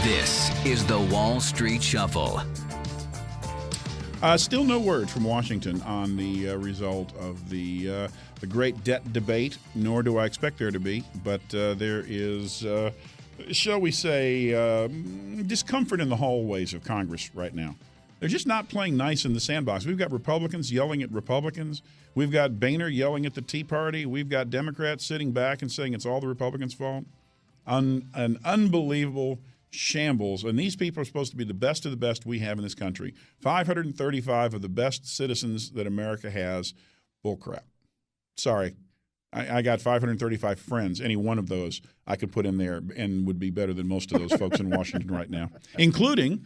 This is the Wall Street Shuffle. Still no word from Washington on the result of the great debt debate, nor do I expect there to be. But there is, shall we say, discomfort in the hallways of Congress right now. They're just not playing nice in the sandbox. We've got Republicans yelling at Republicans. We've got Boehner yelling at the Tea Party. We've got Democrats sitting back and saying it's all the Republicans' fault. An unbelievable shambles, and these people are supposed to be the best of the best we have in this country. 535 of the best citizens that America has. Bullcrap. Sorry. I got 535 friends. Any one of those I could put in there and would be better than most of those folks in Washington right now, including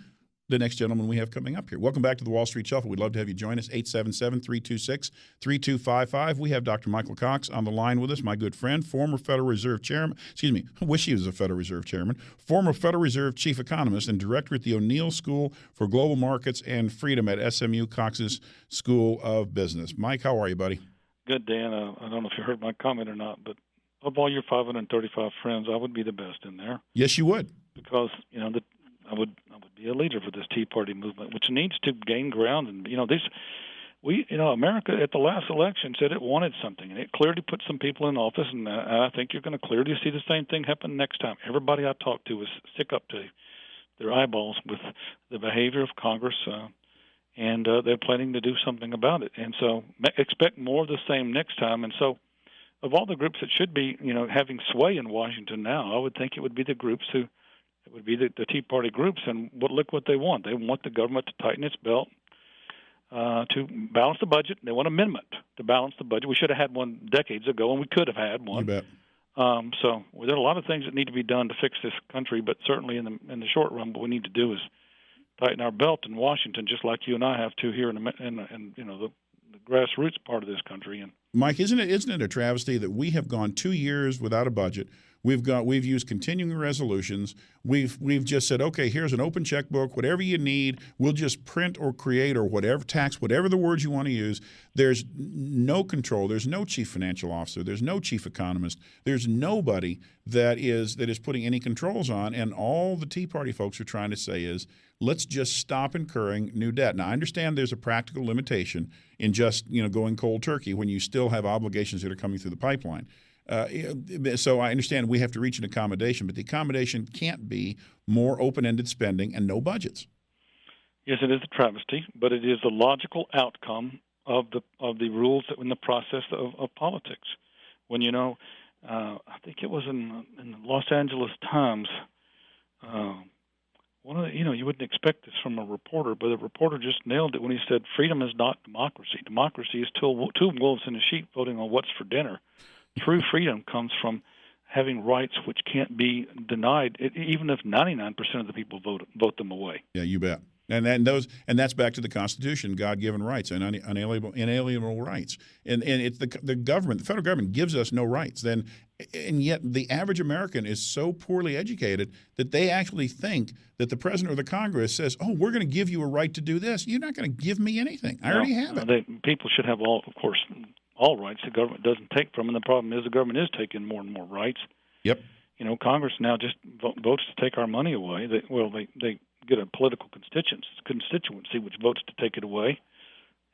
the next gentleman we have coming up here. Welcome back to the Wall Street Shuffle. We'd love to have you join us, 877-326-3255. We have Dr. Michael Cox on the line with us, my good friend, former Federal Reserve Chairman. Excuse me, I wish he was a Federal Reserve Chairman. Former Federal Reserve Chief Economist and Director at the O'Neill School for Global Markets and Freedom at SMU Cox's School of Business. Mike, how are you, buddy? Good, Dan. I don't know if you heard my comment or not, but of all your 535 friends, I would be the best in there. Yes, you would. Because, I would be a leader for this Tea Party movement, which needs to gain ground. And America at the last election said it wanted something, and it clearly put some people in office. And I think you're going to clearly see the same thing happen next time. Everybody I talked to was sick up to their eyeballs with the behavior of Congress, and they're planning to do something about it. And so expect more of the same next time. And so, of all the groups that should be, having sway in Washington now, I would think it would be the groups who. It would be the Tea Party groups, and look what they want. They want the government to tighten its belt to balance the budget. They want an amendment to balance the budget. We should have had one decades ago, and we could have had one. You bet. So there are a lot of things that need to be done to fix this country, but certainly in the short run, what we need to do is tighten our belt in Washington, just like you and I have to here in the grassroots part of this country. And Mike, isn't it a travesty that we have gone 2 years without a budget? We've used continuing resolutions. We've just said, okay, here's an open checkbook. Whatever you need, we'll just print or create or whatever tax, whatever the words you want to use. There's no control. There's no chief financial officer. There's no chief economist. There's nobody that is putting any controls on. And all the Tea Party folks are trying to say is, let's just stop incurring new debt. Now, I understand there's a practical limitation in just going cold turkey when you still have obligations that are coming through the pipeline. So I understand we have to reach an accommodation, but the accommodation can't be more open-ended spending and no budgets. Yes, it is a travesty, but it is the logical outcome of the rules that in the process of politics. When I think it was in the Los Angeles Times. One of the, you wouldn't expect this from a reporter, but the reporter just nailed it when he said, "Freedom is not democracy. Democracy is two wolves in a sheep voting on what's for dinner." True freedom comes from having rights which can't be denied, even if 99% of the people vote them away. Yeah, you bet. And that's back to the Constitution, God-given rights and inalienable rights. And it's the government, the federal government, gives us no rights. And yet the average American is so poorly educated that they actually think that the president or the Congress says, "Oh, we're going to give you a right to do this." You're not going to give me anything. I already have it. People should have all rights the government doesn't take from them. The problem is the government is taking more and more rights. Yep. Congress now just votes to take our money away. They get a political constituency which votes to take it away.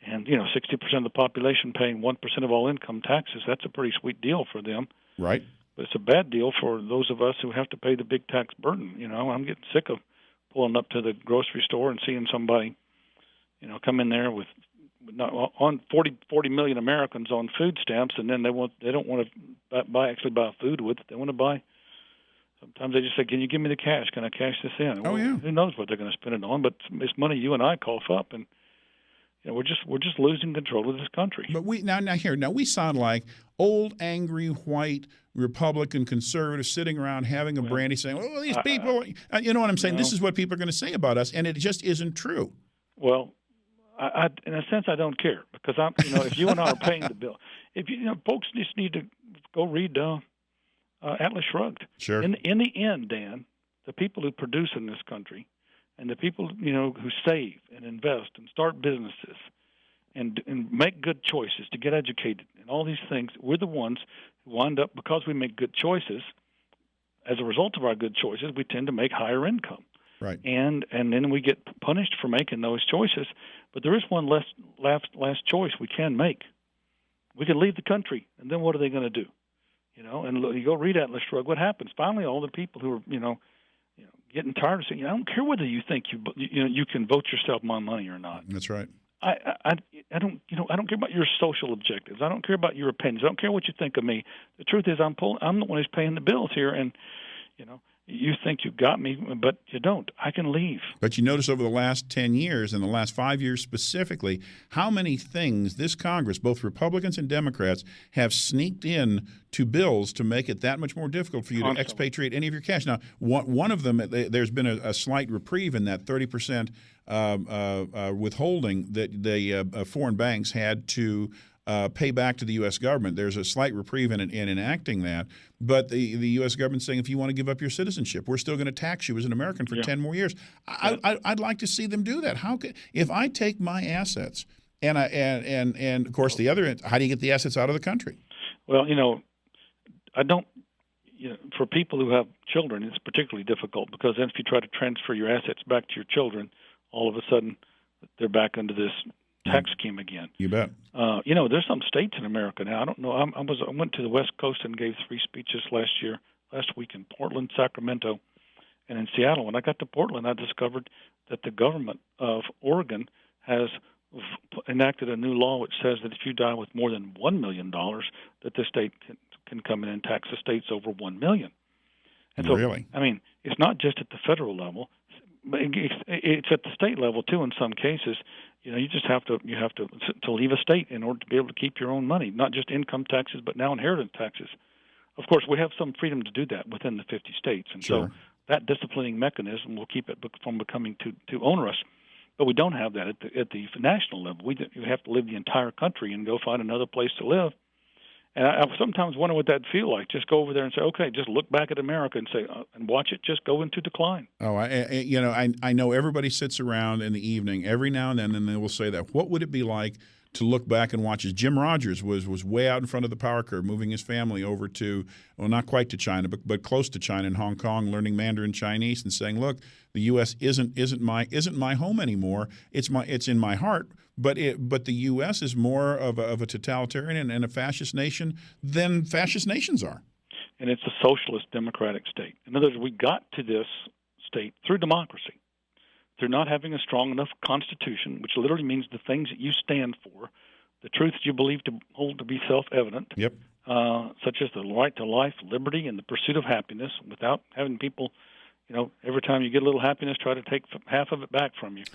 And, 60% of the population paying 1% of all income taxes, that's a pretty sweet deal for them. Right. But it's a bad deal for those of us who have to pay the big tax burden. I'm getting sick of pulling up to the grocery store and seeing somebody, come in there with on 40 million Americans on food stamps, and then they don't want to buy food with it. They want to buy. Sometimes they just say, "Can you give me the cash? Can I cash this in?" Oh, yeah. Who knows what they're going to spend it on? But it's money you and I cough up, and we're just losing control of this country. But we sound like old, angry, white Republican conservatives sitting around having a brandy, saying, "Oh, these people," you know what I'm saying? This is what people are going to say about us, and it just isn't true. Well, I in a sense, I don't care because if you and I are paying the bill, folks just need to go read Atlas Shrugged. Sure. In the end, Dan, the people who produce in this country, and the people who save and invest and start businesses, and make good choices to get educated and all these things, we're the ones who wind up because we make good choices. As a result of our good choices, we tend to make higher income. Right. and then we get punished for making those choices. But there is one last choice we can make. We can leave the country, and then what are they going to do? And you go read Atlas Shrugged. What happens? Finally, all the people who are getting tired of saying, I don't care whether you think you can vote yourself my money or not. That's right. I don't care about your social objectives. I don't care about your opinions. I don't care what you think of me. The truth is, I'm the one who's paying the bills here, and you think you got me, but you don't. I can leave. But you notice over the last 10 years and the last 5 years specifically, how many things this Congress, both Republicans and Democrats, have sneaked in to bills to make it that much more difficult for you to expatriate any of your cash. Now, one of them, there's been a slight reprieve in that 30% withholding that the foreign banks had to pay back to the U.S. government. There's a slight reprieve in enacting that. But the U.S. government's saying, if you want to give up your citizenship, we're still going to tax you as an American for 10 more years. I'd like to see them do that. If I take my assets and of course the other, how do you get the assets out of the country? Well, I don't. For people who have children, it's particularly difficult because then if you try to transfer your assets back to your children, all of a sudden they're back under this tax scheme again. You bet. There's some states in America now. I don't know. I went to the West Coast and gave 3 speeches last week in Portland, Sacramento, and in Seattle. When I got to Portland, I discovered that the government of Oregon has enacted a new law which says that if you die with more than $1 million, that the state can come in and tax the states over $1 million. And so, really? I mean, it's not just at the federal level. It's at the state level too. In some cases, you just have to leave a state in order to be able to keep your own money, not just income taxes, but now inheritance taxes. Of course, we have some freedom to do that within the 50 states, and Sure. so that disciplining mechanism will keep it from becoming too onerous. But we don't have that at the national level. You have to leave the entire country and go find another place to live. And I sometimes wonder what that'd feel like. Just go over there and say, okay, just look back at America and say, and watch it just go into decline. Oh, I know everybody sits around in the evening every now and then, and they will say that. What would it be like to look back and watch as Jim Rogers was way out in front of the power curve, moving his family over to, well, not quite to China, but close to China in Hong Kong, learning Mandarin Chinese, and saying, look, the U.S. isn't my home anymore. It's in my heart. But the U.S. is more of a totalitarian and a fascist nation than fascist nations are. And it's a socialist democratic state. In other words, we got to this state through democracy, through not having a strong enough constitution, which literally means the things that you stand for, the truths you believe to hold to be self-evident, Yep. Such as the right to life, liberty, and the pursuit of happiness, without having people, every time you get a little happiness, try to take half of it back from you.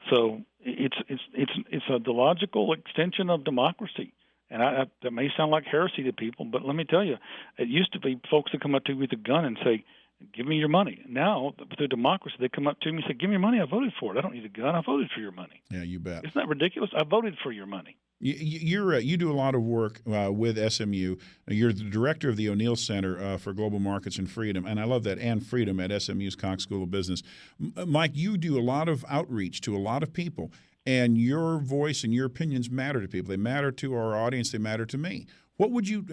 So it's the logical extension of democracy. And that may sound like heresy to people, but let me tell you, it used to be folks that come up to you with a gun and say, give me your money. Now, through democracy, they come up to me and say, give me your money. I voted for it. I don't need a gun. I voted for your money. Yeah, you bet. Isn't that ridiculous? I voted for your money. You do a lot of work with SMU. You're the director of the O'Neill Center for Global Markets and Freedom, and I love that, and freedom at SMU's Cox School of Business. Mike, you do a lot of outreach to a lot of people, and your voice and your opinions matter to people. They matter to our audience. They matter to me. What would you,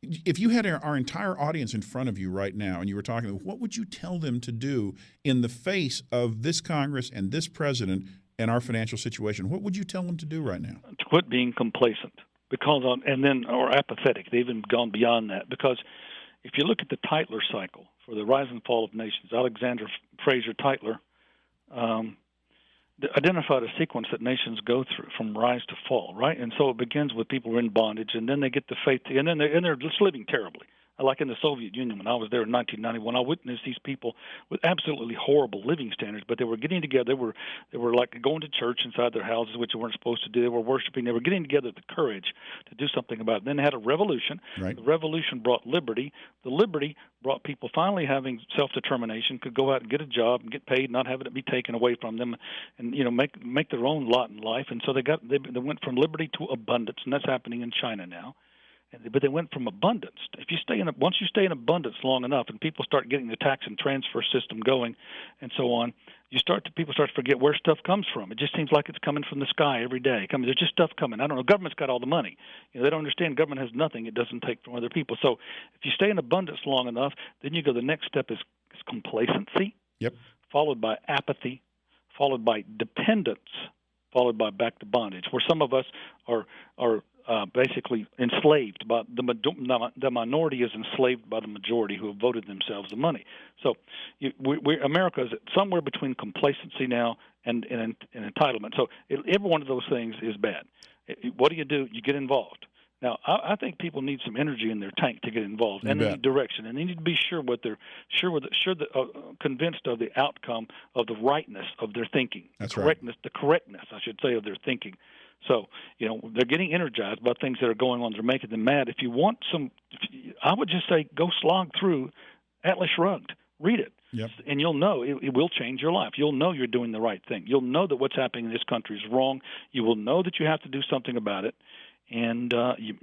if you had our entire audience in front of you right now and you were talking to them, what would you tell them to do in the face of this Congress and this president and our financial situation? What would you tell them to do right now? To quit being complacent, or apathetic. They've even gone beyond that. Because if you look at the Tytler cycle for the rise and fall of nations, Alexander Fraser Tytler identified a sequence that nations go through from rise to fall, right? And so it begins with people who are in bondage, and then they get to faith, and then they're just living terribly. Like in the Soviet Union, when I was there in 1991, I witnessed these people with absolutely horrible living standards, but they were getting together. They were like going to church inside their houses, which they weren't supposed to do. They were worshiping. They were getting together the courage to do something about it. Then they had a revolution. Right. The revolution brought liberty. The liberty brought people finally having self-determination, could go out and get a job and get paid, not having it be taken away from them, and make their own lot in life. And so they went from liberty to abundance, and that's happening in China now. But they went from abundance. Once you stay in abundance long enough, and people start getting the tax and transfer system going, and so on, people start to forget where stuff comes from. It just seems like it's coming from the sky every day. There's just stuff coming. I don't know. Government's got all the money. They don't understand government has nothing it doesn't take from other people. So if you stay in abundance long enough, then you go. The next step is is complacency, Yep. followed by apathy, followed by dependence, followed by back to bondage, where some of us are basically enslaved by the minority is enslaved by the majority who have voted themselves the money. So America is somewhere between complacency now and entitlement. So every one of those things is bad. What do? You get involved. Now, I think people need some energy in their tank to get involved, and they need direction, and they need to be convinced of the outcome of the rightness of their thinking, the correctness, I should say, of their thinking. So, they're getting energized by things that are going on. They're making them mad. If you want I would just say go slog through Atlas Shrugged. Read it. Yep. And you'll know it will change your life. You'll know you're doing the right thing. You'll know that what's happening in this country is wrong. You will know that you have to do something about it. And you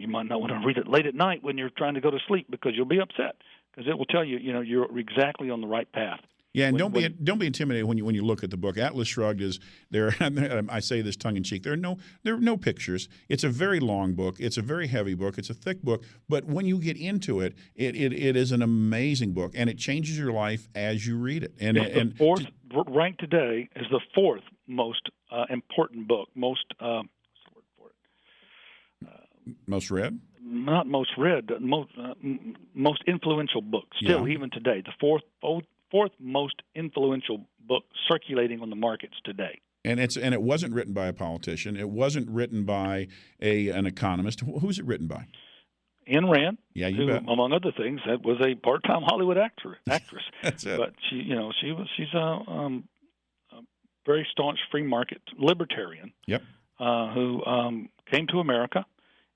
might not want to read it late at night when you're trying to go to sleep because you'll be upset because it will tell you you're exactly on the right path. Yeah, and don't be intimidated when you look at the book. Atlas Shrugged is there. I say this tongue in cheek. There are no pictures. It's a very long book. It's a very heavy book. It's a thick book. But when you get into it, it is an amazing book, and it changes your life as you read it. And the fourth ranked today is the fourth most important book. Most read? Not most read. Most influential book. Still, even today, the fourth most influential book circulating on the markets today. And it wasn't written by a politician. It wasn't written by an economist. Who's it written by? Ayn Rand. Yeah, who, bet. Among other things, that was a part-time Hollywood actress. That's it. But she's a very staunch free market libertarian. Yep. Who came to America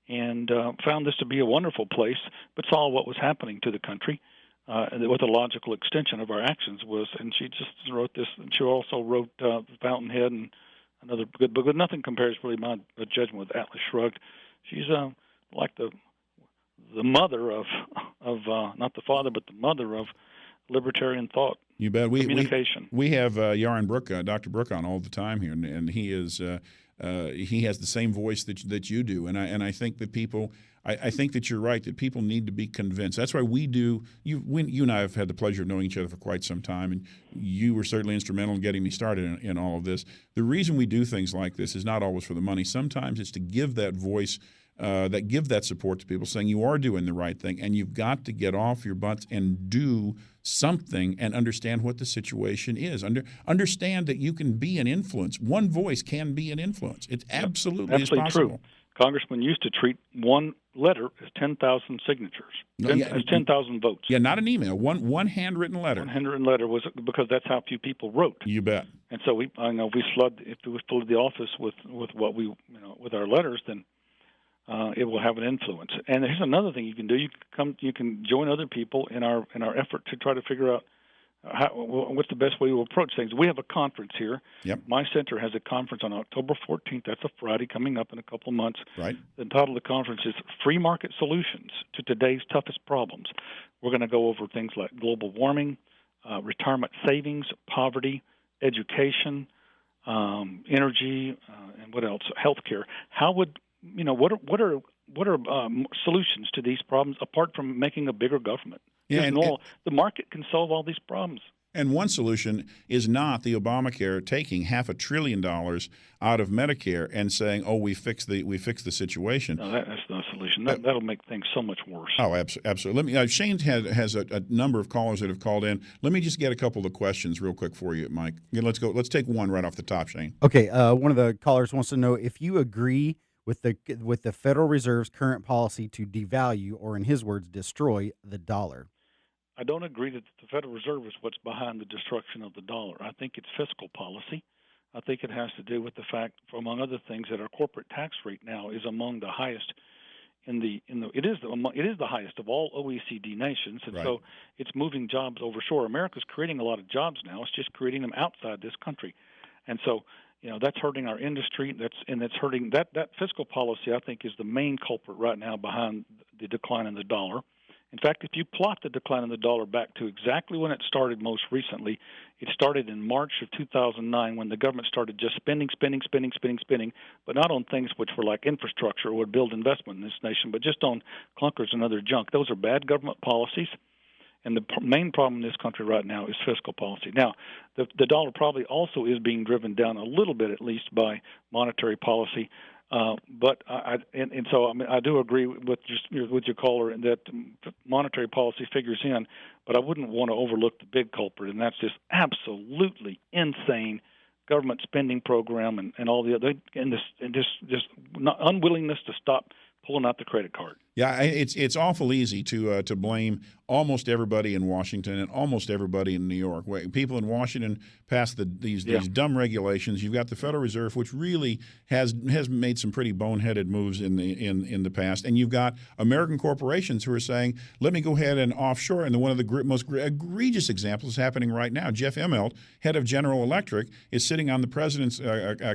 and found this to be a wonderful place, but saw what was happening to the country, and what the logical extension of our actions was. And she just wrote this, and she also wrote Fountainhead and another good book. But nothing compares, really, my judgment, with Atlas Shrugged. She's like the mother of not the father, but the mother of libertarian thought. You bet. Communication. We have Yaron Brook, Dr. Brook, on all the time here, and he is. He has the same voice that you do, and I think that people. I think that you're right, that people need to be convinced. That's why we do. You and I have had the pleasure of knowing each other for quite some time, and you were certainly instrumental in getting me started in all of this. The reason we do things like this is not always for the money. Sometimes it's to give that voice, give that support to people, saying you are doing the right thing, and you've got to get off your butts and do something and understand what the situation is. Understand that you can be an influence. One voice can be an influence. It's absolutely possible. True. Congressman used to treat one letter as 10,000 signatures, as 10,000 votes. Yeah, not an email. One handwritten letter. One handwritten letter was because that's how few people wrote. You bet. And so if we flood the office with what with our letters, then it will have an influence. And here's another thing you can do. You can join other people in our effort to try to figure out what's the best way to approach things. We have a conference here. Yep. My center has a conference on October 14th. That's a Friday coming up in a couple of months. Right. The title of the conference is Free Market Solutions to Today's Toughest Problems. We're going to go over things like global warming, retirement savings, poverty, education, energy, and what else? Healthcare. How would what are solutions to these problems apart from making a bigger government? Yeah, the market can solve all these problems. And one solution is not the Obamacare taking $500 billion out of Medicare and saying, "Oh, we fixed the situation." No, that's not a solution. That'll make things so much worse. Oh, absolutely. Let me. Shane has a number of callers that have called in. Let me just get a couple of questions real quick for you, Mike. Let's go. Let's take one right off the top, Shane. Okay. One of the callers wants to know if you agree with the Federal Reserve's current policy to devalue, or in his words, destroy the dollar. I don't agree that the Federal Reserve is what's behind the destruction of the dollar. I think it's fiscal policy. I think it has to do with the fact, among other things, that our corporate tax rate now is among the highest it is the highest of all OECD nations, and right. So it's moving jobs overshore. America's creating a lot of jobs now. It's just creating them outside this country, and so that's hurting our industry. That's hurting that fiscal policy. I think is the main culprit right now behind the decline in the dollar. In fact, if you plot the decline in the dollar back to exactly when it started most recently, it started in March of 2009 when the government started just spending, but not on things which were like infrastructure or would build investment in this nation, but just on clunkers and other junk. Those are bad government policies. And the main problem in this country right now is fiscal policy. Now, the dollar probably also is being driven down a little bit, at least, by monetary policy. But so I mean, I do agree with your caller that monetary policy figures in, but I wouldn't want to overlook the big culprit, and that's this absolutely insane government spending program and all the other and just unwillingness to stop pulling out the credit card. Yeah, it's awful easy to blame almost everybody in Washington and almost everybody in New York. People in Washington passed these dumb regulations. You've got the Federal Reserve, which really has made some pretty boneheaded moves in the past, and you've got American corporations who are saying, "Let me go ahead and offshore." And one of the most egregious examples is happening right now. Jeff Immelt, head of General Electric, is sitting on the president's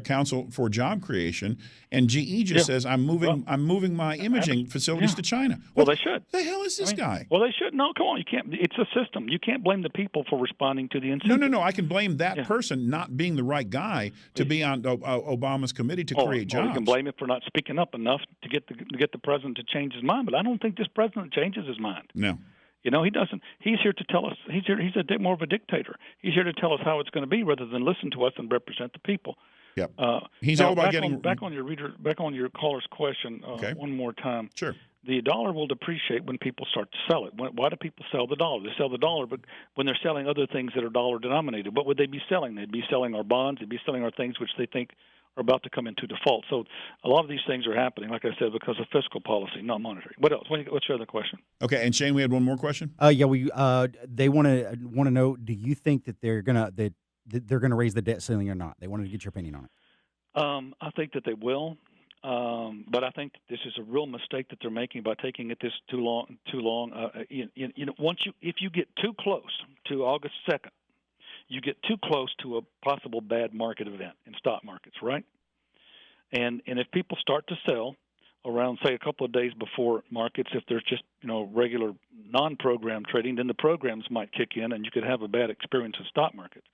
council for job creation, and GE just says, "I'm moving my imaging facilities to China." Well, they should. The hell is this guy? Well, they should. No, come on. You can't. It's a system. You can't blame the people for responding to the incentive. No. I can blame that person not being the right guy to be on Obama's committee to create jobs. You can blame him for not speaking up enough to get the president to change his mind. But I don't think this president changes his mind. No. You know, he doesn't. He's here to tell us. He's more of a dictator. He's here to tell us how it's going to be rather than listen to us and represent the people. Yep. He's all about back on your caller's question one more time. Sure. The dollar will depreciate when people start to sell it. Why do people sell the dollar? They sell the dollar, but when they're selling other things that are dollar denominated, what would they be selling? They'd be selling our bonds. They'd be selling our things which they think are about to come into default. So a lot of these things are happening, like I said, because of fiscal policy, not monetary. What else? What's your other question? Okay, and Shane, we had one more question. They want to know: do you think that they're gonna raise the debt ceiling or not? They wanted to get your opinion on it. I think that they will. But I think this is a real mistake that they're making by taking it this too long. If you get too close to August 2nd, you get too close to a possible bad market event in stock markets, right? And if people start to sell around, say, a couple of days before markets, if there's just regular non-program trading, then the programs might kick in, and you could have a bad experience in stock markets.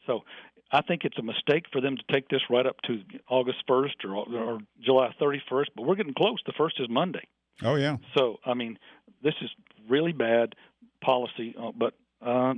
So I think it's a mistake for them to take this right up to August 1st or July 31st, but we're getting close. The 1st is Monday. Oh, yeah. So, I mean, this is really bad policy, but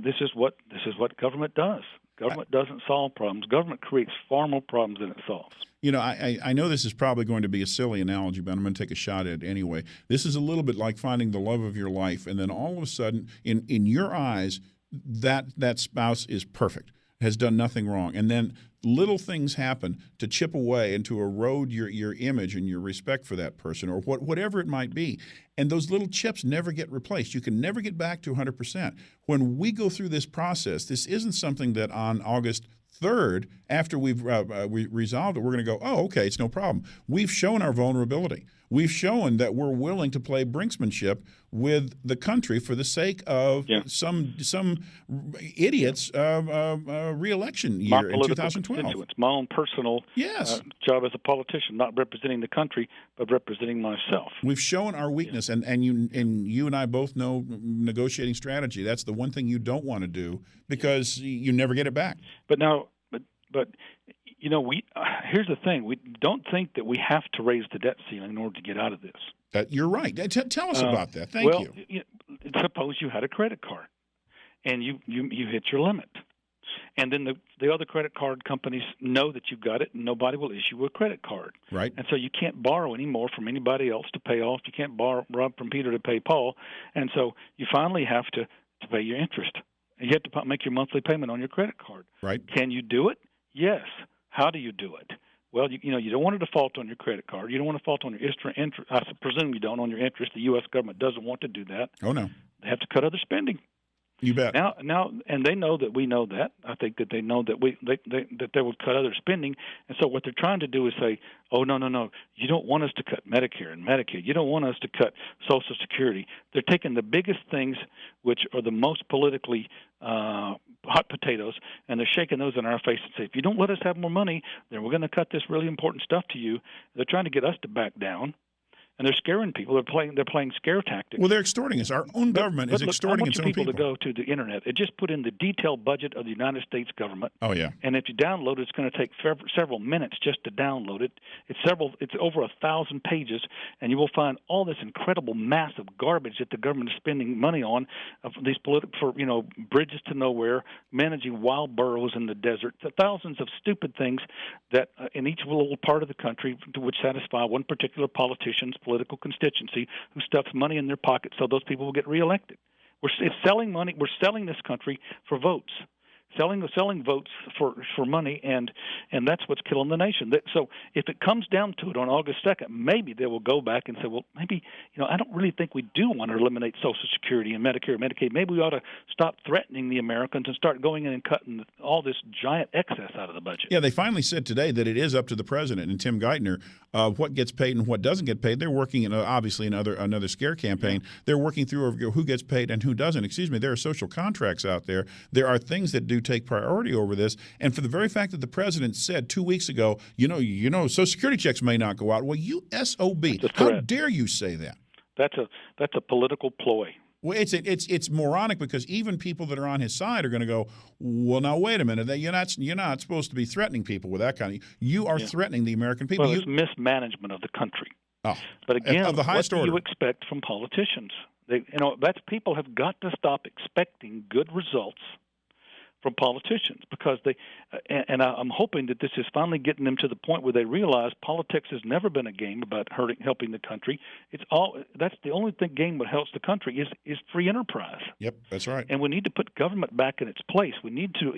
this is what government does. Government doesn't solve problems. Government creates far more problems than it solves. I know this is probably going to be a silly analogy, but I'm going to take a shot at it anyway. This is a little bit like finding the love of your life, and then all of a sudden, in your eyes, that spouse is perfect, has done nothing wrong. And then little things happen to chip away and to erode your image and your respect for that person or whatever it might be. And those little chips never get replaced. You can never get back to 100%. When we go through this process, this isn't something that on August 3rd, after we've resolved it, we're going to go, oh, okay, it's no problem. We've shown our vulnerability. We've shown that we're willing to play brinksmanship with the country for the sake of some idiot's re-election year in 2012. It's my own personal job as a politician, not representing the country, but representing myself. We've shown our weakness, and you and I both know negotiating strategy. That's the one thing you don't want to do because you never get it back. But here's the thing: we don't think that we have to raise the debt ceiling in order to get out of this. You're right. Tell us about that. Thank you. Suppose you had a credit card, and you hit your limit, and then the other credit card companies know that you've got it, and nobody will issue a credit card. Right. And so you can't borrow any more from anybody else to pay off. You can't borrow from Peter to pay Paul, and so you finally have to pay your interest. And you have to make your monthly payment on your credit card. Right. Can you do it? Yes. How do you do it? Well, you don't want to default on your credit card. You don't want to default on your interest. I presume you don't on your interest. The U.S. government doesn't want to do that. Oh, no. They have to cut other spending. You bet. Now, and they know that we know that. I think that they know that that they would cut other spending, and so what they're trying to do is say, "Oh, no, you don't want us to cut Medicare and Medicaid. You don't want us to cut Social Security." They're taking the biggest things, which are the most politically hot potatoes, and they're shaking those in our face and say, "If you don't let us have more money, then we're going to cut this really important stuff to you." They're trying to get us to back down. and they're scaring people. They're playing scare tactics. Well, they're extorting us. Our own government is extorting its own people. I want you people to go to the internet and just put in the detailed budget of the United States government. Oh yeah. And if you download it, it's going to take several minutes just to download it. It's over 1,000 pages, and you will find all this incredible, massive garbage that the government is spending money on of these bridges to nowhere, managing wild burrows in the desert, thousands of stupid things that in each little part of the country would satisfy one particular politician's political constituency who stuffs money in their pocket so those people will get reelected. It's selling money. We're selling this country for votes. Selling votes for money, and that's what's killing the nation. So if it comes down to it on August 2nd, maybe they will go back and say, well, maybe, I don't really think we do want to eliminate Social Security and Medicare and Medicaid. Maybe we ought to stop threatening the Americans and start going in and cutting all this giant excess out of the budget. Yeah, they finally said today that it is up to the president and Tim Geithner what gets paid and what doesn't get paid. They're working in obviously another scare campaign. They're working through who gets paid and who doesn't. Excuse me, there are social contracts out there. There are things that do take priority over this, and for the very fact that the president said 2 weeks ago, Social Security checks may not go out. Well, you SOB, how dare you say that? That's a political ploy. Well, it's moronic because even people that are on his side are going to go, well, now wait a minute, you're not supposed to be threatening people with that kind of. You are threatening the American people. Well, it's mismanagement of the country. Oh, but again, of the highest what do order. you expect from politicians? People have got to stop expecting good results from politicians because I'm hoping that this is finally getting them to the point where they realize politics has never been a game about helping the country. That's the only game that helps the country is free enterprise. Yep, that's right. And we need to put government back in its place. We need to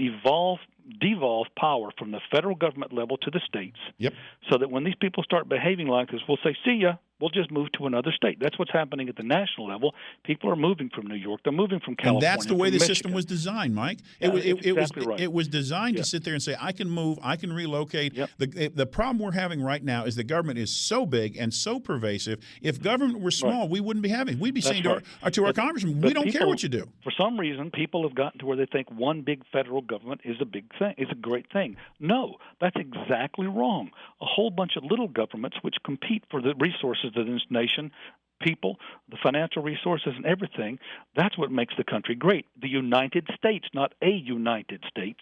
devolve power from the federal government level to the states. Yep. So that when these people start behaving like this, we'll say, see ya. We'll just move to another state. That's what's happening at the national level. People are moving from New York. They're moving from California. And that's the way the Michigan. system was designed, Mike. It was designed to sit there and say, I can move, I can relocate. Yep. The problem we're having right now is the government is so big and so pervasive. If government were small, we wouldn't be having. We'd be saying to our congressman, we don't care what you do. For some reason, people have gotten to where they think one big federal government is a big thing, is a great thing. No, that's exactly wrong. A whole bunch of little governments which compete for the resources of this nation, people, the financial resources, and everything, that's what makes the country great. The United States, not a United States.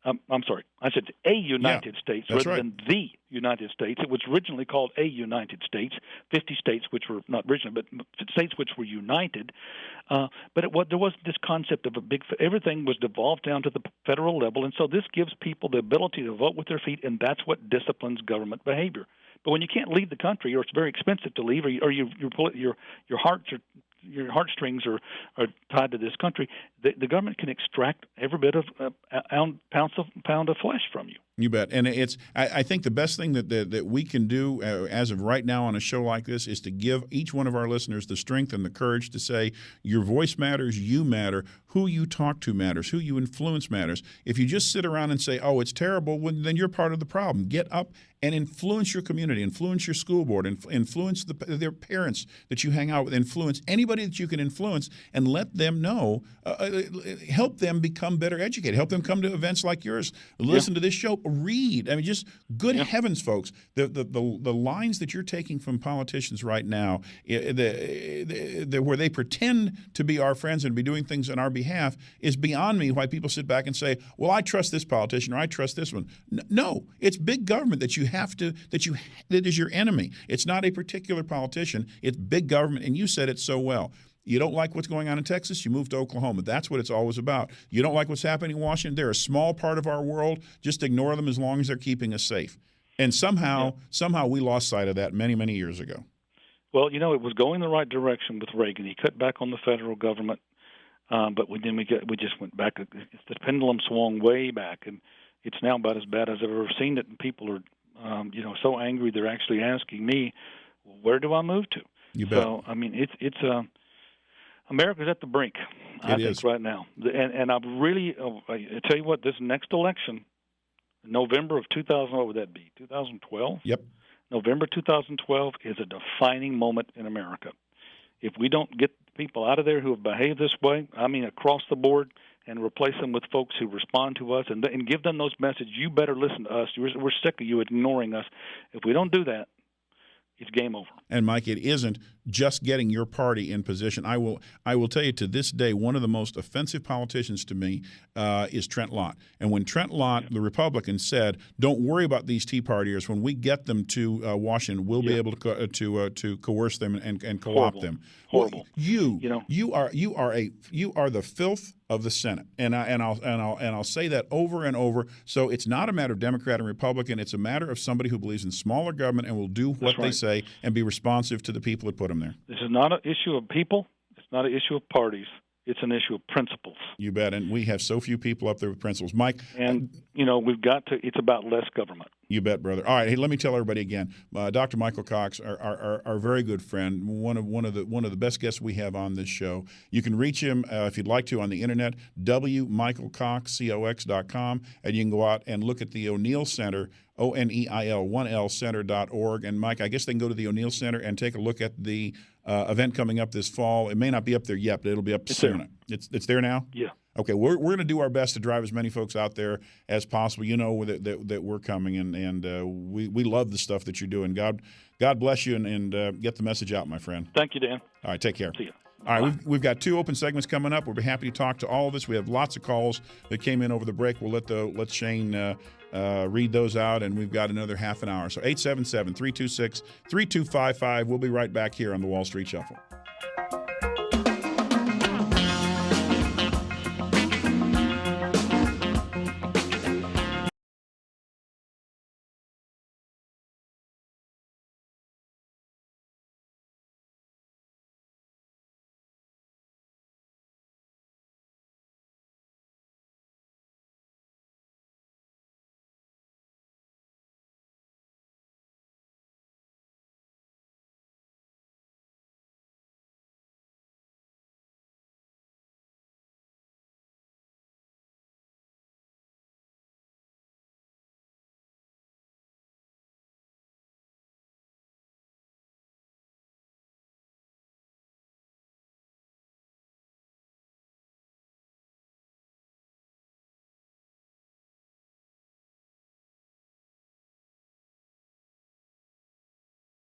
I'm sorry, I said a United States rather than the United States. It was originally called a United States, 50 states which were not originally, but states which were united. But there wasn't this concept of everything was devolved down to the federal level, and so this gives people the ability to vote with their feet, and that's what disciplines government behavior. But when you can't leave the country, or it's very expensive to leave, or your heartstrings are tied to this country, the government can extract every bit of pound of flesh from you. You bet. And I think the best thing that we can do as of right now on a show like this is to give each one of our listeners the strength and the courage to say your voice matters, you matter, who you talk to matters, who you influence matters. If you just sit around and say, oh, it's terrible, well, then you're part of the problem. Get up and influence your community, influence your school board, influence their parents that you hang out with, influence anybody that you can influence, and let them know, help them become better educated, help them come to events like yours, listen to this show, read. I mean, just good heavens, folks, the lines that you're taking from politicians right now, where they pretend to be our friends and be doing things on our behalf, is beyond me. Why people sit back and say, well, I trust this politician or I trust this one. No, it's big government that is your enemy. It's not a particular politician. It's big government, and you said it so well. You don't like what's going on in Texas, you move to Oklahoma. That's what it's always about. You don't like what's happening in Washington, they're a small part of our world. Just ignore them as long as they're keeping us safe. And somehow we lost sight of that many, many years ago. Well, it was going the right direction with Reagan. He cut back on the federal government, but we just went back. The pendulum swung way back, and it's now about as bad as I've ever seen it. And people are, so angry they're actually asking me, well, where do I move to? You bet. So, I mean, it's America's at the brink, I think, right now. And I really, I tell you what, this next election, November of 2000, what would that be, 2012? Yep. November 2012 is a defining moment in America. If we don't get people out of there who have behaved this way, I mean across the board, and replace them with folks who respond to us and give them those messages, you better listen to us. We're sick of you ignoring us. If we don't do that, it's game over. And Mike, it isn't just getting your party in position. I will tell you, to this day, one of the most offensive politicians to me is Trent Lott. And when Trent Lott, the Republican, said, "Don't worry about these Tea Partiers. When we get them to Washington, we'll be able to coerce them and co-opt them." Horrible. Well, you are the filth of the Senate, and I'll say that over and over. So it's not a matter of Democrat and Republican. It's a matter of somebody who believes in smaller government and will do what they say and be responsive to the people that put them there. This is not an issue of people. It's not an issue of parties. It's an issue of principles. You bet. And we have so few people up there with principles. Mike. And, we've got to – it's about less government. You bet, brother. All right, hey, let me tell everybody again. Dr. Michael Cox, our very good friend, one of the best guests we have on this show. You can reach him if you'd like to on the internet, wmichaelcox.com, and you can go out and look at the O'Neill Center, ONEIL, 1L Center.org. And Mike, I guess they can go to the O'Neill Center and take a look at the event coming up this fall. It may not be up there yet, but it'll be up soon. It's there now? Yeah. Okay, we're going to do our best to drive as many folks out there as possible. You know that we're coming, and we love the stuff that you're doing. God bless you, and get the message out, my friend. Thank you, Dan. All right, take care. See you. All right, we've got 2 open segments coming up. We'll be happy to talk to all of us. We have lots of calls that came in over the break. We'll let Shane read those out, and we've got another half an hour. So 877-326-3255. We'll be right back here on the Wall Street Shuffle.